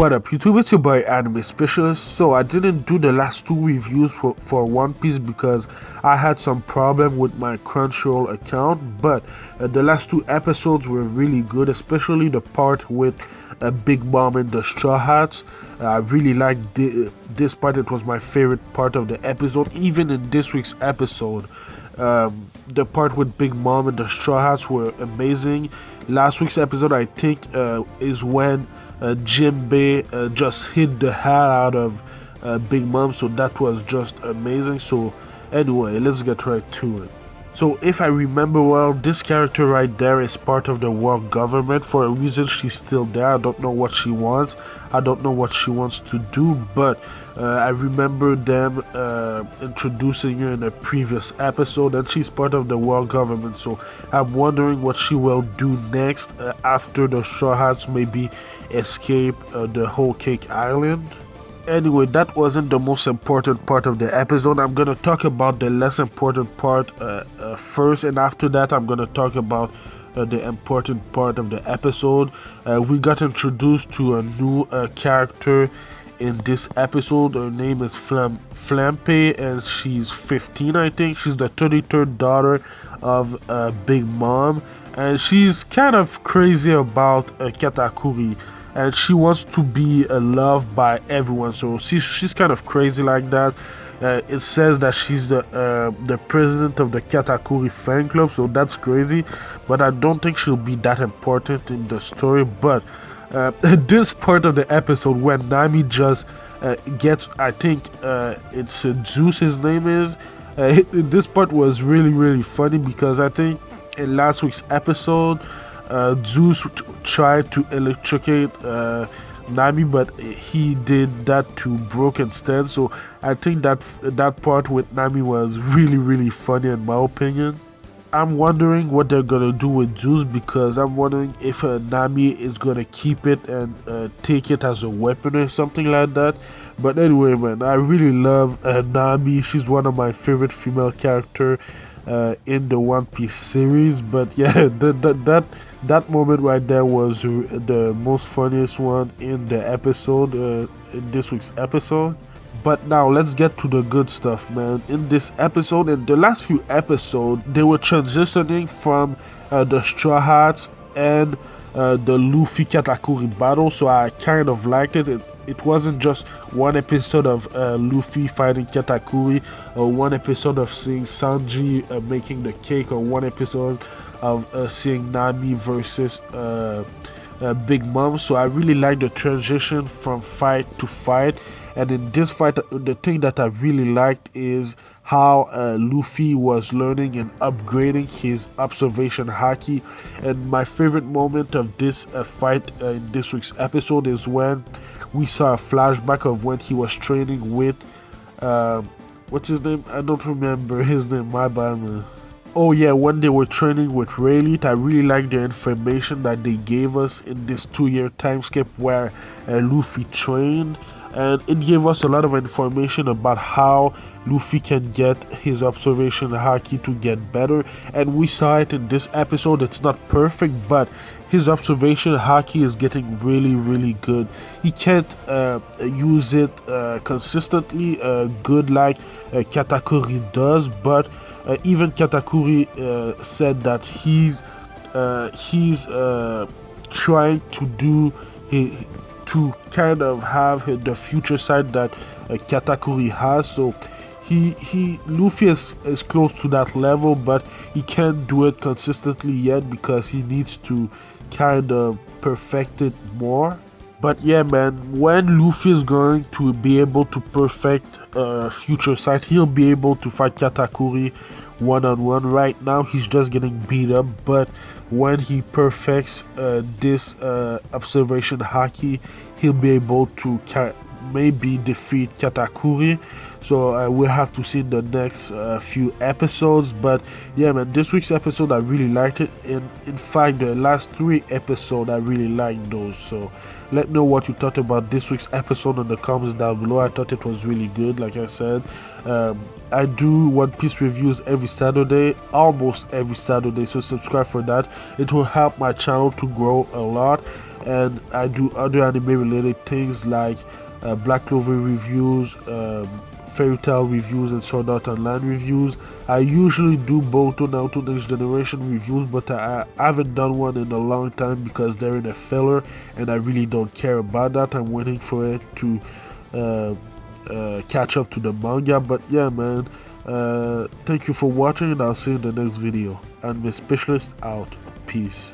What up YouTube, it's your boy Anime Specialist. So I didn't do the last two reviews for One Piece because I had some problem with my Crunchyroll account, but the last two episodes were really good, especially the part with Big Mom and the Straw Hats. I really liked this part. It was my favorite part of the episode, even in this week's episode. The part with Big Mom and the Straw Hats were amazing. Last week's episode, I think, is when Jinbei just hit the hell out of Big Mom, so that was just amazing. So anyway, let's get right to it. So if I remember well, this character right there is part of the world government. For a reason, she's still there. I don't know what she wants. I don't know what she wants to do, but I remember them introducing her in a previous episode, and she's part of the world government. So I'm wondering what she will do next after the Straw Hats maybe escape the whole Cake Island. Anyway, that wasn't the most important part of the episode. I'm gonna talk about the less important part first, and after that I'm gonna talk about the important part of the episode. We got introduced to a new character in this episode. Her name is Flampe, and she's 15, I think. She's the 33rd daughter of Big Mom, and she's kind of crazy about Katakuri, and she wants to be loved by everyone. So she's kind of crazy like that. It says that she's the president of the Katakuri fan club, so that's crazy, but I don't think she'll be that important in the story. But this part of the episode when Nami just gets, I think it's Zeus, his name is, this part was really funny because I think in last week's episode Zeus tried to electrocute Nami, but he did that to Brook instead. So I think that part with Nami was really funny in my opinion. I'm wondering what they're gonna do with Zeus, because I'm wondering if Nami is gonna keep it and take it as a weapon or something like that. But anyway, man, I really love Nami. She's one of my favorite female character in the One Piece series. But yeah, that moment right there was the most funniest one in the episode, in this week's episode. But now let's get to the good stuff, man. In this episode, in the last few episodes, they were transitioning from the Straw Hats and the Luffy Katakuri battle, so I kind of liked it. It wasn't just one episode of Luffy fighting Katakuri, or one episode of seeing Sanji making the cake, or one episode of seeing Nami versus Big Mom. So I really like the transition from fight to fight. And in this fight, the thing that I really liked is how Luffy was learning and upgrading his observation haki. And my favorite moment of this fight in this week's episode is when we saw a flashback of when he was training with what's his name? I don't remember his name, my bad, man. Oh yeah, when they were training with Rayleigh. I really like the information that they gave us in this 2-year time skip where Luffy trained, and it gave us a lot of information about how Luffy can get his observation haki to get better. And we saw it in this episode. It's not perfect, but his observation haki is getting really good. He can't use it consistently good like Katakuri does, but even Katakuri said that he's trying to do to kind of have the future side that Katakuri has. So Luffy is close to that level, but he can't do it consistently yet because he needs to kind of perfect it more. But yeah, man, when Luffy is going to be able to perfect future sight, he'll be able to fight Katakuri one-on-one. Right now he's just getting beat up, but when he perfects this observation haki, he'll be able to maybe defeat Katakuri. So we'll have to see in the next few episodes. But yeah, man, this week's episode I really liked it. In fact, the last 3 episodes I really liked those. So let me know what you thought about this week's episode in the comments down below. I thought it was really good. Like I said, I do One Piece reviews every Saturday, almost every Saturday, so subscribe for that. It will help my channel to grow a lot. and I do other anime related things like Black Clover reviews, Fairy Tail reviews, and Sword Art Online reviews. I usually do Boruto Naruto Next Generation reviews, but I haven't done one in a long time because they're in a filler, and I really don't care about that. I'm waiting for it to catch up to the manga. But yeah, man, thank you for watching, and I'll see you in the next video. Anime Specialist out. Peace.